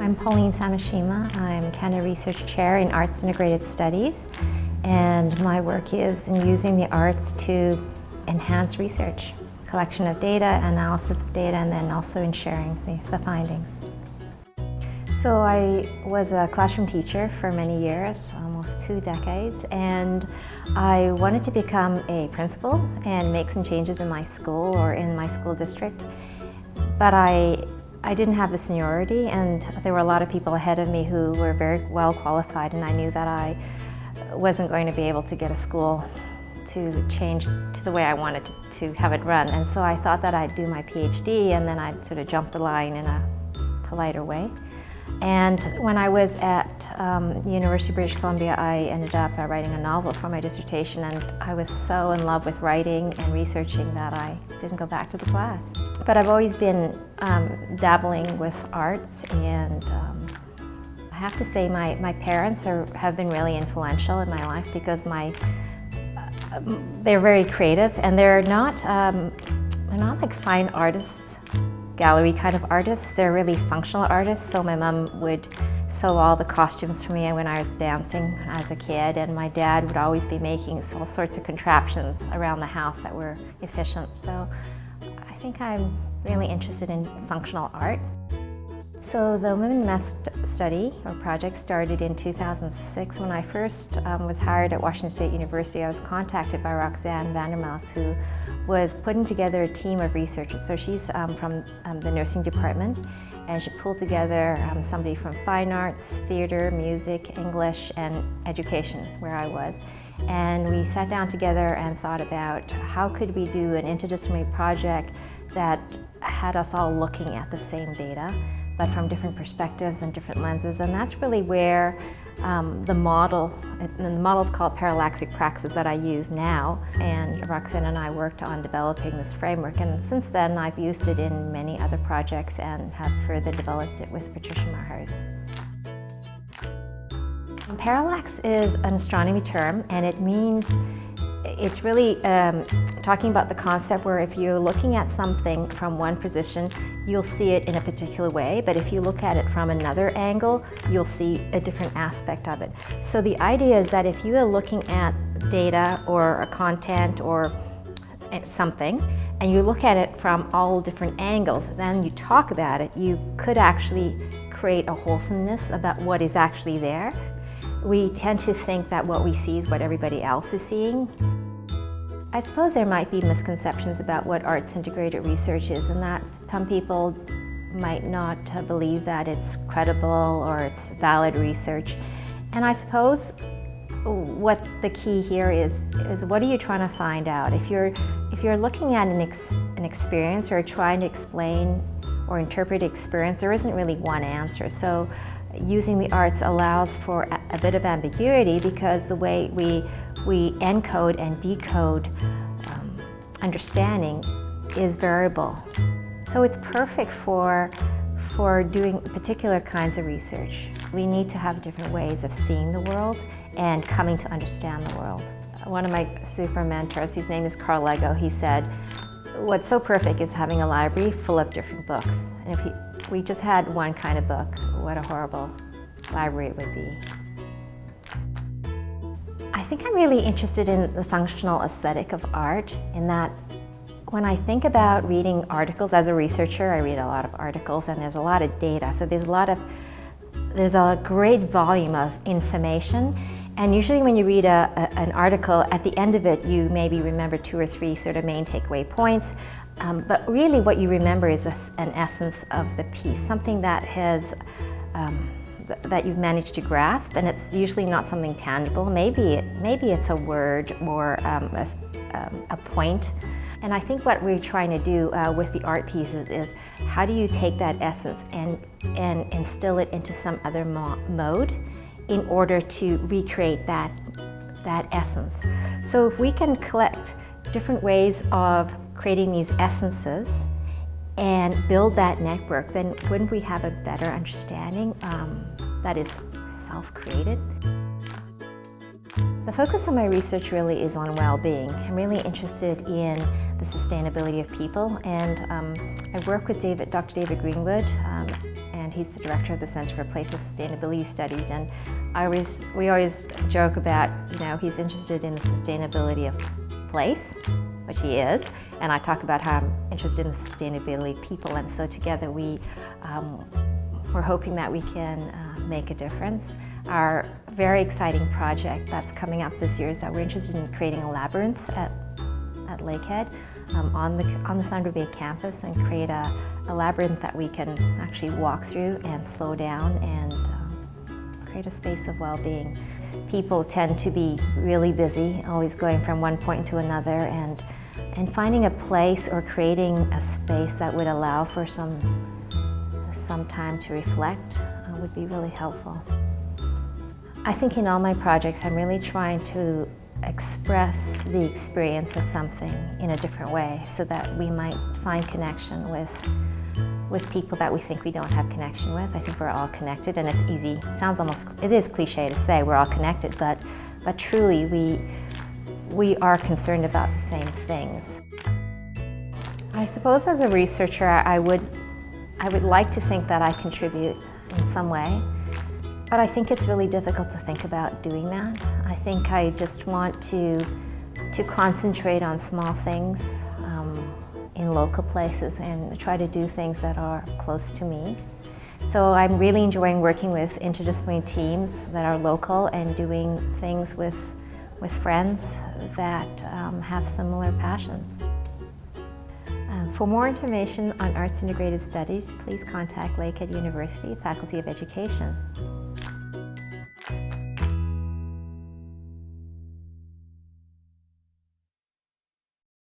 I'm Pauline Sameshima. I'm Canada Research Chair in Arts Integrated Studies, and my work is in using the arts to enhance research, collection of data, analysis of data, and then also in sharing the findings. So I was a classroom teacher for many years, almost 2 decades, and I wanted to become a principal and make some changes in my school or in my school district. But I didn't have the seniority, and there were a lot of people ahead of me who were very well qualified, and I knew that I wasn't going to be able to get a school to change to the way I wanted to have it run. And so I thought that I'd do my PhD and then I'd sort of jump the line in a politer way. And when I was at the University of British Columbia, I ended up writing a novel for my dissertation, and I was so in love with writing and researching that I didn't go back to the class. But I've always been dabbling with arts, and I have to say my parents have been really influential in my life because they're very creative, and they're not like fine artists, gallery kind of artists. They're really functional artists. So my mom would sew all the costumes for me when I was dancing as a kid, and my dad would always be making all sorts of contraptions around the house that were efficient. So I think I'm really interested in functional art. So the Women in Math study or project started in 2006. When I first was hired at Washington State University, I was contacted by Roxanne Vandermaas, who was putting together a team of researchers. So she's from the nursing department, and she pulled together somebody from fine arts, theater, music, English, and education, where I was. And we sat down together and thought about how could we do an interdisciplinary project that had us all looking at the same data, but from different perspectives and different lenses. And that's really where the model is called Parallaxic praxis that I use now. And Roxanne and I worked on developing this framework. And since then, I've used it in many other projects and have further developed it with Patricia Marhouse. Parallax is an astronomy term, and it means it's really talking about the concept where if you're looking at something from one position, you'll see it in a particular way, but if you look at it from another angle, you'll see a different aspect of it. So the idea is that if you are looking at data or a content or something, and you look at it from all different angles, then you talk about it, you could actually create a wholesomeness about what is actually there. We tend to think that what we see is what everybody else is seeing. I suppose there might be misconceptions about what arts integrated research is, and that some people might not believe that it's credible or it's valid research. And I suppose what the key here is what are you trying to find out? If you're looking at an experience or trying to explain or interpret experience, there isn't really one answer. So using the arts allows for a bit of ambiguity because the way we encode and decode understanding is variable. So it's perfect for doing particular kinds of research. We need to have different ways of seeing the world and coming to understand the world. One of my super mentors, his name is Carl Lego, he said, what's so perfect is having a library full of different books. And if we just had one kind of book, what a horrible library it would be. I think I'm really interested in the functional aesthetic of art, in that when I think about reading articles as a researcher, I read a lot of articles and there's a lot of data. So there's a great volume of information. And usually when you read an article, at the end of it, you maybe remember 2 or 3 sort of main takeaway points. But really what you remember is an essence of the piece, something that has that you've managed to grasp, and it's usually not something tangible. Maybe it's a word or a point. And I think what we're trying to do with the art pieces is how do you take that essence and instill it into some other mode in order to recreate that essence. So if we can collect different ways of creating these essences and build that network, then wouldn't we have a better understanding that is self-created? The focus of my research really is on well-being. I'm really interested in the sustainability of people, and I work with Dr. David Greenwood and he's the director of the Center for Place and Sustainability Studies. And we always joke about, he's interested in the sustainability of place, which he is, and I talk about how I'm interested in the sustainability of people, and so together we're hoping that we can make a difference. Our very exciting project that's coming up this year is that we're interested in creating a labyrinth at Lakehead on the Thunder Bay campus, and create a labyrinth that we can actually walk through and slow down and create a space of well-being. People tend to be really busy, always going from one point to another, and finding a place or creating a space that would allow for some time to reflect would be really helpful. I think in all my projects I'm really trying to express the experience of something in a different way, so that we might find connection with people that we think we don't have connection with. I think we're all connected, and it's easy. It is cliche to say we're all connected, but truly we are concerned about the same things. I suppose as a researcher, I would like to think that I contribute in some way, but I think it's really difficult to think about doing that. I think I just want to concentrate on small things in local places and try to do things that are close to me. So I'm really enjoying working with interdisciplinary teams that are local and doing things with friends that have similar passions. For more information on Arts Integrated Studies, please contact Lakehead University, Faculty of Education.